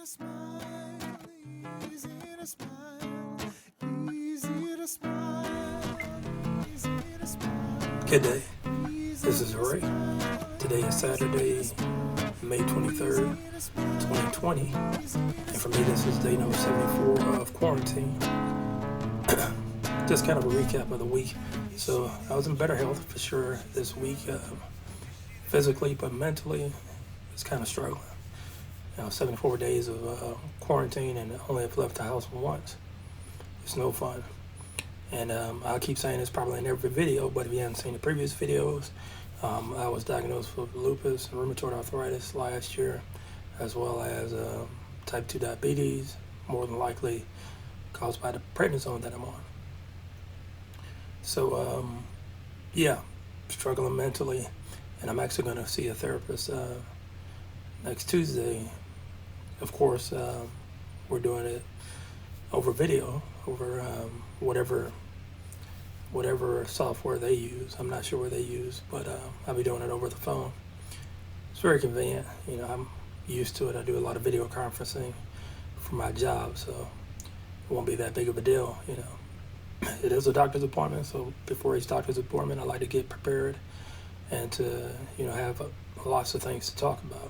smile, easy to smile, easy to smile, easy to smile. Good day. This is Ray. Today is Saturday, May 23rd, 2020. And for me, this is day number 74 of quarantine. Just kind of a recap of the week. So I was in better health for sure this week, physically, but mentally, it's kind of struggling. 74 days of quarantine and only have left the house once. It's no fun. And I keep saying this probably in every video, but if you haven't seen the previous videos, I was diagnosed with lupus and rheumatoid arthritis last year, as well as type 2 diabetes, more than likely caused by the prednisone that I'm on. So, yeah, struggling mentally, and I'm actually going to see a therapist next Tuesday. Of course, we're doing it over video, over whatever software they use. I'm not sure what they use, but I'll be doing it over the phone. It's very convenient. I'm used to it. I do a lot of video conferencing for my job, so it won't be that big of a deal. It is a doctor's appointment, so before each doctor's appointment, I like to get prepared and to have lots of things to talk about.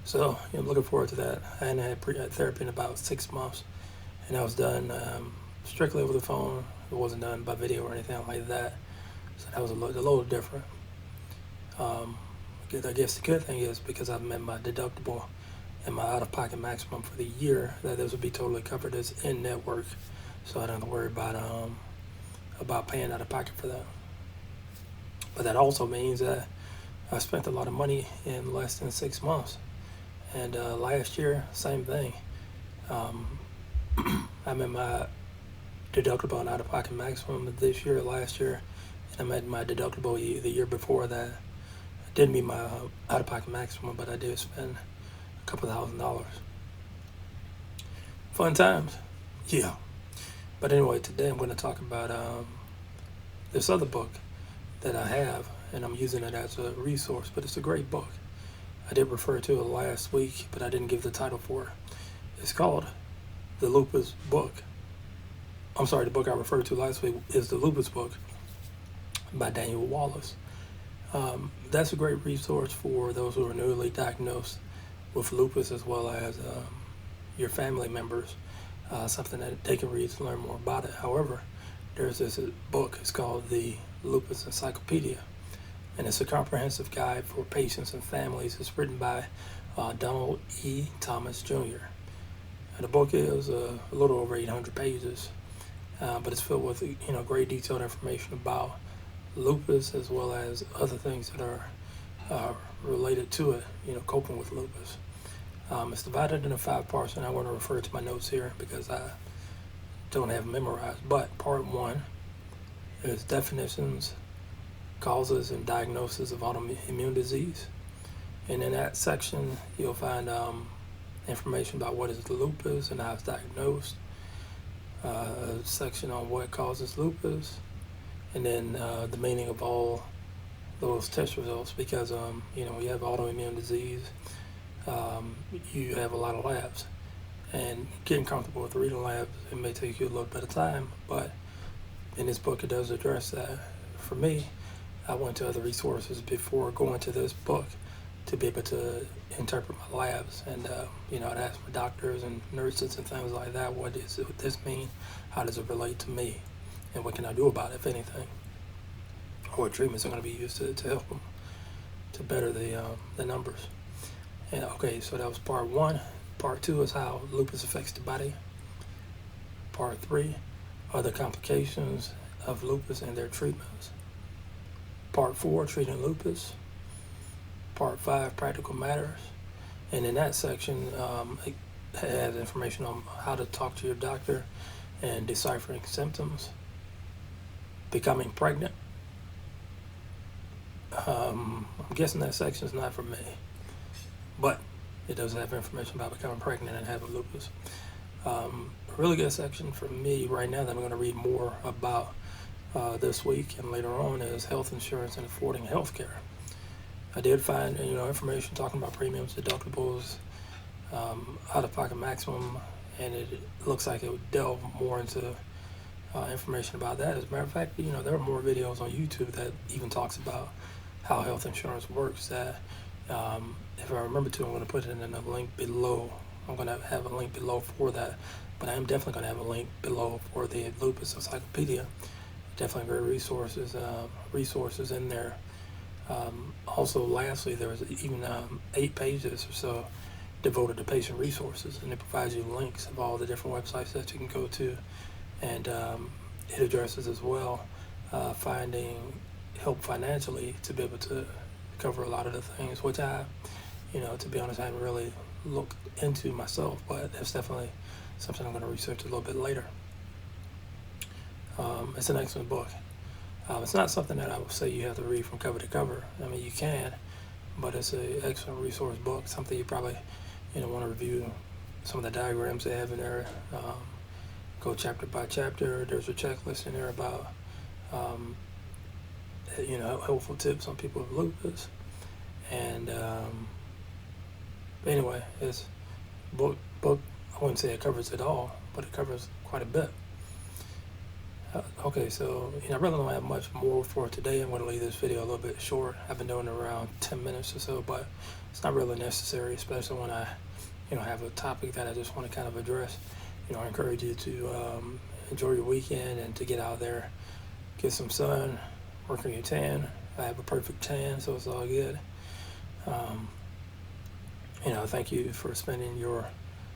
So I'm looking forward to that. I hadn't had therapy in about 6 months, and that was done strictly over the phone. It wasn't done by video or anything like that, so that was a little different. I guess the good thing is because I've met my deductible and my out-of-pocket maximum for the year, that those would be totally covered as in-network, so I don't have to worry about paying out-of-pocket for that. But that also means that I spent a lot of money in less than 6 months. And last year, same thing. I'm at my deductible and out-of-pocket maximum this year, last year, and I'm at my deductible the year before that. I didn't meet my out-of-pocket maximum, but I did spend a couple $1,000. Fun times, yeah. But anyway, today I'm going to talk about this other book that I have, and I'm using it as a resource, but it's a great book. I did refer to it last week, but I didn't give the title for it. It's called The Lupus Book. I'm sorry, the book I referred to last week is The Lupus Book by Daniel Wallace. That's a great resource for those who are newly diagnosed with lupus, as well as your family members, something that they can read to learn more about it. However, there's this book. It's called the Lupus Encyclopedia, and it's a comprehensive guide for patients and families. It's written by Donald E. Thomas Jr. And the book is a little over 800 pages, but it's filled with great detailed information about lupus, as well as other things that are related to it, coping with lupus. It's divided into 5 parts, and I want to refer to my notes here because I don't have them memorized. But part 1 is definitions, causes, and diagnosis of autoimmune disease. And in that section, you'll find information about what is lupus and how it's diagnosed, a section on what causes lupus, and then the meaning of all those test results, because when you have autoimmune disease, you have a lot of labs, and getting comfortable with reading labs, it may take you a little bit of time, but in this book it does address that. For me, I went to other resources before going to this book to be able to interpret my labs, and I'd ask my doctors and nurses and things like that, what does this mean? How does it relate to me? And what can I do about it, if anything? Or what treatments are going to be used to help them to better the numbers? And okay, so that was part 1. Part 2 is how lupus affects the body. Part 3 are the complications of lupus and their treatments. Part 4, treating lupus. Part 5, practical matters. And in that section, it has information on how to talk to your doctor and deciphering symptoms. Becoming pregnant. I'm guessing that section is not for me, but it does have information about becoming pregnant and having lupus. A really good section for me right now that I'm going to read more about this week and later on is health insurance and affording health care. I did find information talking about premiums, deductibles, Out of Pocket Maximum, and it looks like it would delve more into information about that. As a matter of fact, there are more videos on YouTube that even talks about how health insurance works. That if I remember to, I'm going to put it in a link below. I'm going to have a link below for that, but I am definitely going to have a link below for the Lupus Encyclopedia. Definitely great resources in there. Also, lastly, there was even 8 pages or so devoted to patient resources, and it provides you links of all the different websites that you can go to, and it addresses as well finding help financially to be able to cover a lot of the things, which I, to be honest, I haven't really looked into myself, but that's definitely something I'm going to research a little bit later. It's an excellent book. It's not something that I would say you have to read from cover to cover. I mean, you can, but it's an excellent resource book, something you probably want to review some of the diagrams they have in there. Go chapter by chapter. There's a checklist in there about helpful tips on people with lupus. And anyway, it's book. I wouldn't say it covers it all, but it covers quite a bit. Okay, so I really don't have much more for today. I'm going to leave this video a little bit short. I've been doing it around 10 minutes or so, but it's not really necessary, especially when I have a topic that I just want to kind of address. I encourage you to enjoy your weekend and to get out there, get some sun, work on your tan. I have a perfect tan, so it's all good. Thank you for spending your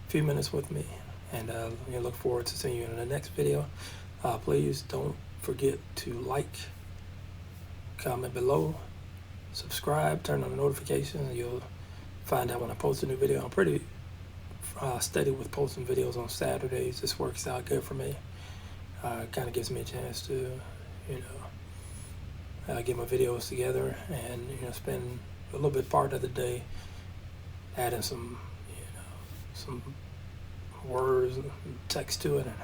few minutes with me, and look forward to seeing you in the next video. Please don't forget to like, comment below, subscribe, turn on the notifications, and you'll find out when I post a new video. I'm pretty steady with posting videos on Saturdays. This works out good for me. Kind of gives me a chance to, get my videos together and, spend a little bit part of the day adding some, some words, and text to it, and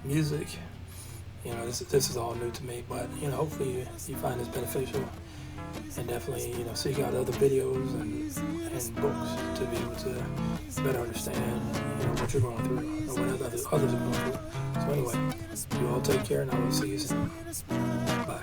music. This is all new to me, but hopefully you find this beneficial, and definitely seek out other videos and books to be able to better understand what you're going through or what others are going through. So anyway, you all take care, and I will see you soon. Bye.